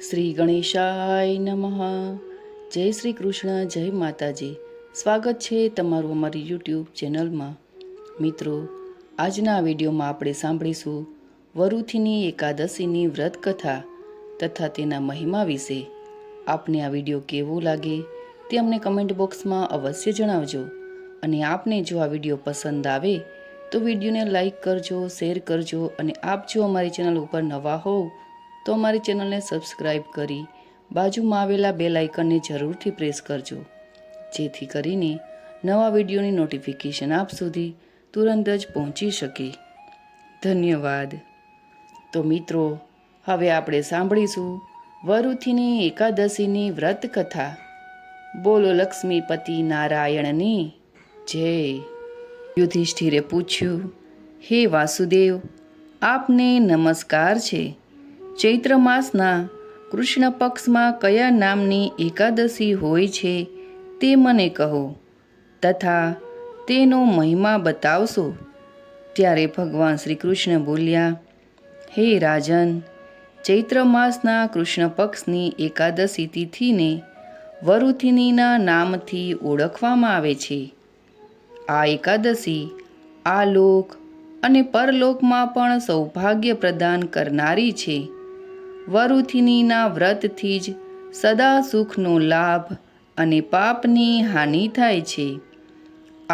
શ્રી ગણેશાય નમઃ. જય શ્રી કૃષ્ણ, જય માતાજી. સ્વાગત છે તમારું અમારી યુટ્યુબ ચેનલમાં. મિત્રો, આજના વિડીયોમાં આપણે સાંભળીશું વરુથીની એકાદશીની વ્રત કથા તથા તેના મહિમા વિશે. આપને આ વિડીયો કેવો લાગે તે અમને કમેન્ટ બોક્સમાં અવશ્ય જણાવજો. અને આપને જો આ વિડીયો પસંદ આવે તો વિડીયોને લાઈક કરજો, શેર કરજો. અને આપ જો અમારી ચેનલ ઉપર નવા હોવ તો અમારી ચેનલને સબસ્ક્રાઈબ કરી બાજુમાં આવેલા બેલ આઇકનને જરૂરથી પ્રેસ કરજો, જેથી કરીને નવા વિડીયોની નોટિફિકેશન આપ સુધી તુરંત જ પહોંચી શકે. ધન્યવાદ. તો મિત્રો, હવે આપણે સાંભળીશું વરુથીની એકાદશીની વ્રત કથા. બોલો લક્ષ્મીપતિ નારાયણની જય. યુધિષ્ઠિરે પૂછ્યું, હે વાસુદેવ, આપને નમસ્કાર છે. ચૈત્ર માસના કૃષ્ણ પક્ષમાં કયા નામની એકાદશી હોય છે તે મને કહો, તથા તેનો મહિમા બતાવશો. ત્યારે ભગવાન શ્રી કૃષ્ણ બોલ્યા, હે રાજન, ચૈત્ર માસના કૃષ્ણ પક્ષની એકાદશી તિથિને વરુથિનીના નામથી ઓળખવામાં આવે છે. આ એકાદશી આ લોક અને પરલોકમાં પણ સૌભાગ્ય પ્રદાન કરનારી છે. વરુથિનીના વ્રતથી જ સદા સુખનો લાભ અને પાપની હાનિ થાય છે.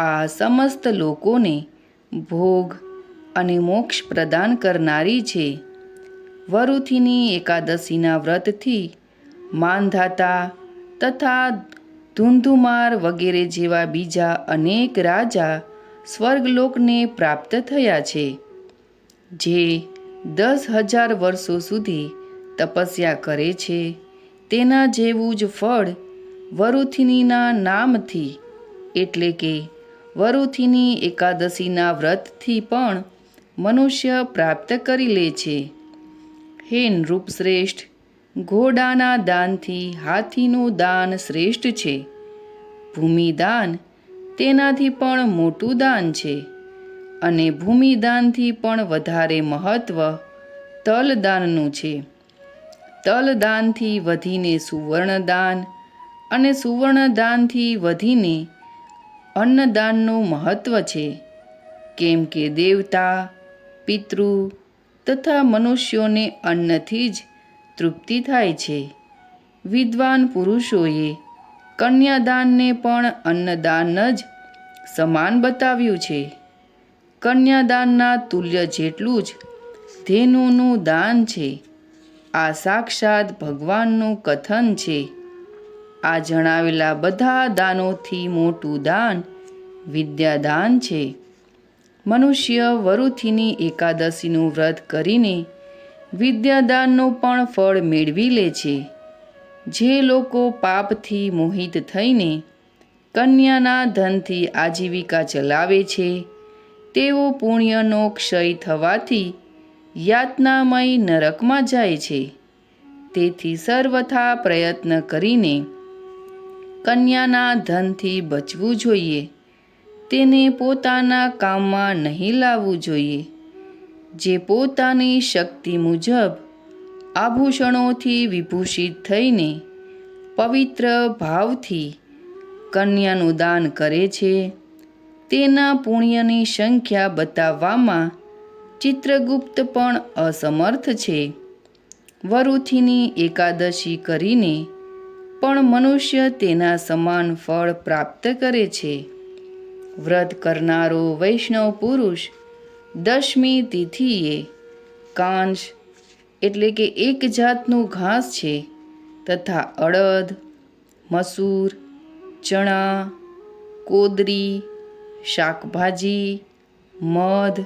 આ સમસ્ત લોકોને ભોગ અને મોક્ષ પ્રદાન કરનારી છે. વરુથિની એકાદશીના વ્રતથી માનધાતા તથા ધુંધુમાર વગેરે જેવા બીજા અનેક રાજા સ્વર્ગલોકને પ્રાપ્ત થયા છે. જે 10,000 વર્ષો સુધી તપસ્યા કરે છે, તેના જેવું જ ફળ વરુથિનીના નામથી એટલે કે વરુથિની એકાદશીના વ્રતથી પણ મનુષ્ય પ્રાપ્ત કરી લે છે. હે નૃપશ્રેષ્ઠ, ઘોડાના દાનથી હાથીનું દાન શ્રેષ્ઠ છે. ભૂમિદાન તેનાથી પણ મોટું દાન છે. અને ભૂમિદાનથી પણ વધારે મહત્વ તલદાનનું છે. તલદાનથી વધીને સુવર્ણદાન અને સુવર્ણદાનથી વધીને અન્નદાનનું મહત્વ છે. કેમ કે દેવતા, પિતૃ તથા મનુષ્યોને અન્નથી જ તૃપ્તિ થાય છે. વિદ્વાન પુરુષોએ કન્યાદાનને પણ અન્નદાન જ સમાન બતાવ્યું છે. કન્યાદાનના તુલ્ય જેટલું જ ધેનુનું દાન છે. આ સાક્ષાત ભગવાનનું કથન છે. આ જણાવેલા બધા દાનોથી મોટું દાન વિદ્યાદાન છે. મનુષ્ય વરુથિની એકાદશીનું વ્રત કરીને વિદ્યાદાનનું પણ ફળ મેળવી લે છે. જે લોકો પાપથી મોહિત થઈને કન્યાના ધનથી આજીવિકા ચલાવે છે, તેઓ પુણ્યનો ક્ષય થવાથી યાતનામય નરકમાં જાય છે. તેથી સર્વથા પ્રયત્ન કરીને કન્યાના ધનથી બચવું જોઈએ. તેને પોતાના કામમાં નહીં લાવવું જોઈએ. જે પોતાની શક્તિ મુજબ આભૂષણોથી વિભૂષિત થઈને પવિત્ર ભાવથી કન્યાનું દાન કરે છે, તેના પુણ્યની સંખ્યા બતાવવામાં ચિત્રગુપ્ત પણ અસમર્થ છે. વરુથિની એકાદશી કરીને પણ મનુષ્ય તેના સમાન ફળ પ્રાપ્ત કરે છે. વ્રત કરનારો વૈષ્ણવ પુરુષ 10મી તિથિએ કાંશ એટલે કે એક જાતનું ઘાસ છે તથા અડદ, મસૂર, ચણા, કોદરી, શાકભાજી, મધ,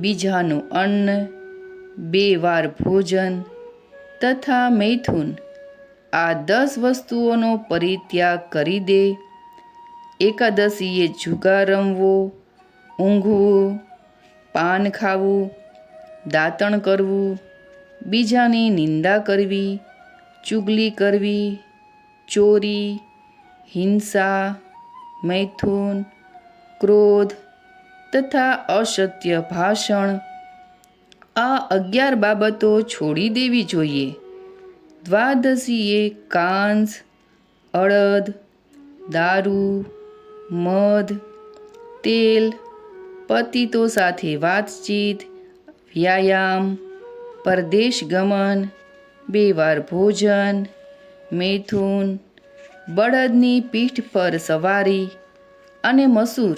બીજાનું અન્ન, 2 વાર ભોજન તથા મૈથુન, આ 10 વસ્તુઓનો પરિત્યાગ કરી દે. એકાદશીએ જુગાર રમવો, ઊંઘવું, પાન ખાવું, દાંતણ કરવું, બીજાની નિંદા કરવી, ચુગલી કરવી, ચોરી, હિંસા, મૈથુન, ક્રોધ તથા અસત્ય ભાષણ, આ 11 બાબતો છોડી દેવી જોઈએ. દ્વાદશીએ કાંસ, અડદ, દારૂ, મધ, તેલ, પતિતો સાથે વાતચીત, વ્યાયામ, પરદેશ ગમન, 2 વાર ભોજન, મૈથુન, બળદની પીઠ પર સવારી અને મસૂર,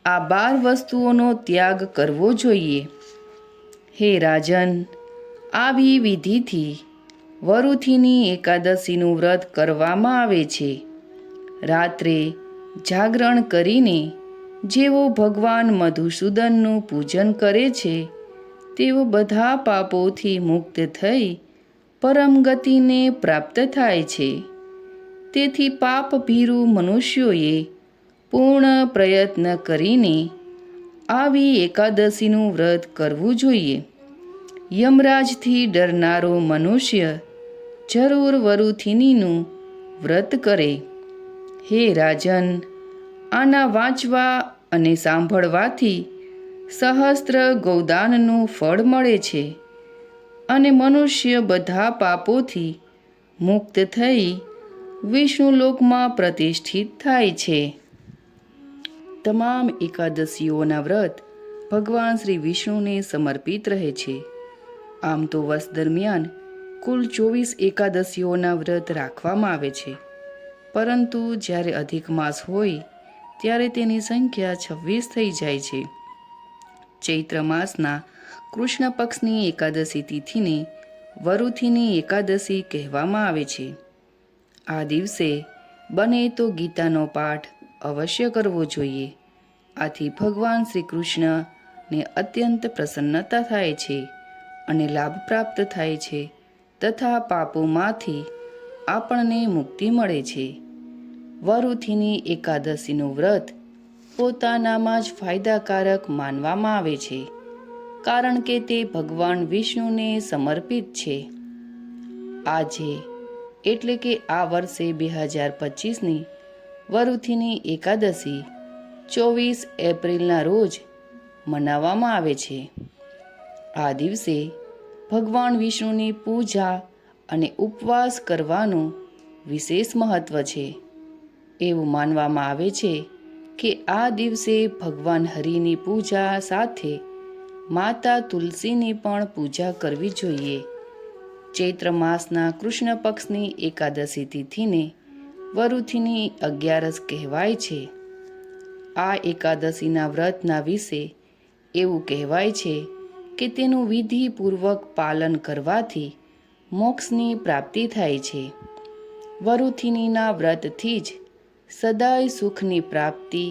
આ 12 વસ્તુઓનો ત્યાગ કરવો જોઈએ. હે રાજન, આવી વિધિથી વરુથીની એકાદશીનું વ્રત કરવામાં આવે છે. રાત્રે જાગરણ કરીને જેઓ ભગવાન મધુસૂદનનું પૂજન કરે છે તેઓ બધા પાપોથી મુક્ત થઈ પરમ ગતિને પ્રાપ્ત થાય છે. તેથી પાપભીરુ મનુષ્યોએ પૂર્ણ પ્રયત્ન કરીને આવી એકાદશીનું વ્રત કરવું જોઈએ. યમરાજથી ડરનારો મનુષ્ય જરૂર વરુથીનીનું વ્રત કરે. હે રાજન, આના વાંચવા અને સાંભળવાથી સહસ્ત્ર ગૌદાનનું ફળ મળે છે અને મનુષ્ય બધા પાપોથી મુક્ત થઈ વિષ્ણુલોકમાં પ્રતિષ્ઠિત થાય છે. તમામ એકાદશીઓના વ્રત ભગવાન શ્રી વિષ્ણુને સમર્પિત રહે છે. આમ તો વર્ષ દરમિયાન કુલ 24 એકાદશીઓના વ્રત રાખવામાં આવે છે, પરંતુ જ્યારે અધિક માસ હોય ત્યારે તેની સંખ્યા 26 થઈ જાય છે. ચૈત્ર માસના કૃષ્ણ પક્ષની એકાદશી તિથિને વરુથીની એકાદશી કહેવામાં આવે છે. આ દિવસે બને તો ગીતાનો પાઠ અવશ્ય કરવો જોઈએ. આથી ભગવાન શ્રી કૃષ્ણને અત્યંત પ્રસન્નતા થાય છે અને લાભ પ્રાપ્ત થાય છે તથા પાપોમાંથી આપણને મુક્તિ મળે છે. વરુથીની એકાદશીનું વ્રત પોતાનામાં જ ફાયદાકારક માનવામાં આવે છે, કારણ કે તે ભગવાન વિષ્ણુને સમર્પિત છે. આજે એટલે કે આ વર્ષે 2025ની વરુથીની એકાદશી 24 એપ્રિલના રોજ મનાવવામાં આવે છે. આ દિવસે ભગવાન વિષ્ણુની પૂજા અને ઉપવાસ કરવાનું વિશેષ મહત્વ છે. એવું માનવામાં આવે છે કે આ દિવસે ભગવાન હરિની પૂજા સાથે માતા તુલસીની પણ પૂજા કરવી જોઈએ. ચૈત્ર માસના કૃષ્ણ પક્ષની એકાદશી તિથિને વરુથીની 11 કહેવાય છે. આ એકાદશીના વ્રતના વિશે એવું કહેવાય છે કે તેનું વિધિપૂર્વક પાલન કરવાથી મોક્ષની પ્રાપ્તિ થાય છે. વરુથીનીના વ્રતથી જ સદાય સુખની પ્રાપ્તિ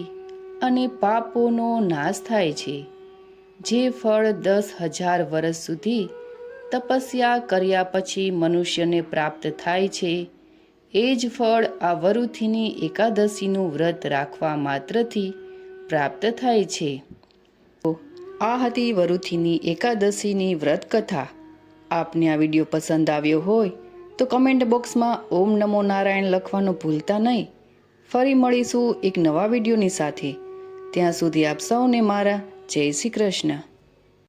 અને પાપોનો નાશ થાય છે. જે ફળ 10,000 વર્ષ સુધી તપસ્યા કર્યા પછી મનુષ્યને પ્રાપ્ત થાય છે, એ જ ફળ આ વરુથીની એકાદશીનું વ્રત રાખવા માત્રથી પ્રાપ્ત થાય છે. આ હતી વરુથીની એકાદશીની વ્રત કથા. આપને આ વિડીયો પસંદ આવ્યો હોય તો કમેન્ટ બોક્સમાં ઓમ નમો નારાયણ લખવાનું ભૂલતા નહીં. ફરી મળીશું એક નવા વિડીયોની સાથે. ત્યાં સુધી આપ સૌને મારા જય શ્રી કૃષ્ણ.